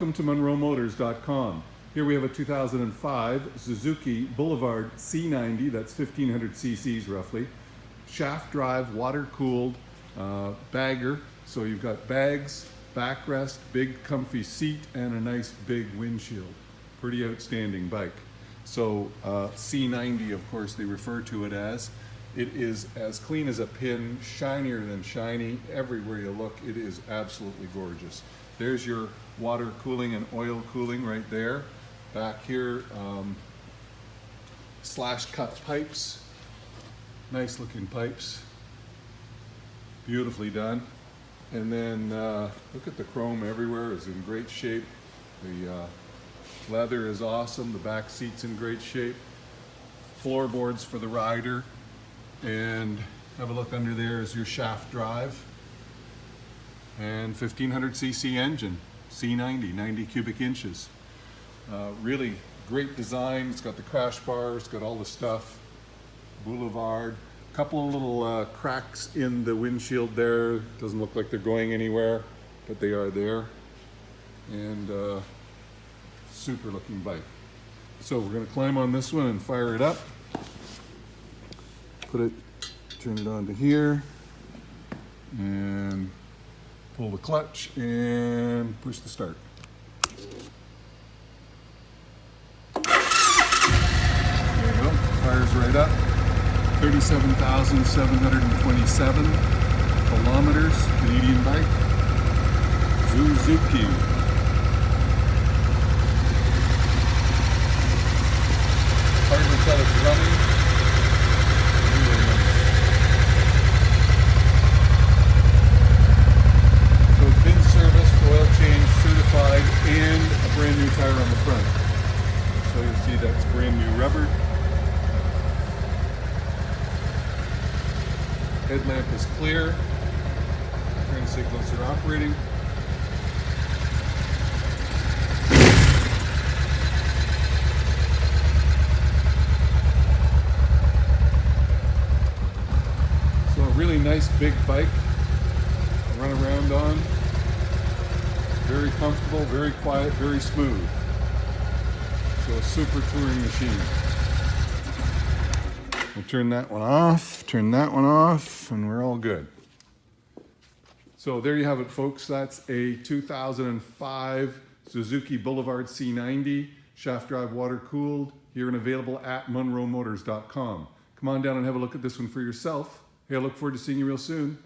Welcome to MunroMotors.com. Here we have a 2005 Suzuki Boulevard C90, that's 1500 cc's roughly. Shaft drive, water cooled, bagger. So you've got bags, backrest, big comfy seat, and a nice big windshield. Pretty outstanding bike. So C90, of course, they refer to it as. It is as clean as a pin, shinier than shiny. Everywhere you look, it is absolutely gorgeous. There's your water cooling and oil cooling right there. Back here, slash cut pipes. Nice looking pipes. Beautifully done. And then look at the chrome everywhere, it's in great shape. The leather is awesome. The back seat's in great shape. Floorboards for the rider. And have a look under there is your shaft drive. And 1500 cc engine, C90, 90 cubic inches. Really great design. It's got the crash bar, it's got all the stuff. Boulevard. A couple of little cracks in the windshield there. Doesn't look like they're going anywhere, but they are there. And super looking bike. So we're going to climb on this one and fire it up. Turn it on to here, and pull the clutch and push the start. There you go, fires right up. 37,727 kilometers, Canadian bike. Suzuki. Hard to tell it's running. Oil change, certified, and a brand new tire on the front. So you'll see that's brand new rubber. Headlamp is clear. Turn signals are operating. So a really nice big bike to run around on. Very comfortable, very quiet, very smooth. So a super touring machine. We'll turn that one off, and we're all good. So there you have it, folks. That's a 2005 Suzuki Boulevard C90, shaft drive, water cooled, here and available at MunroMotors.com. Come on down and have a look at this one for yourself. Hey, I look forward to seeing you real soon.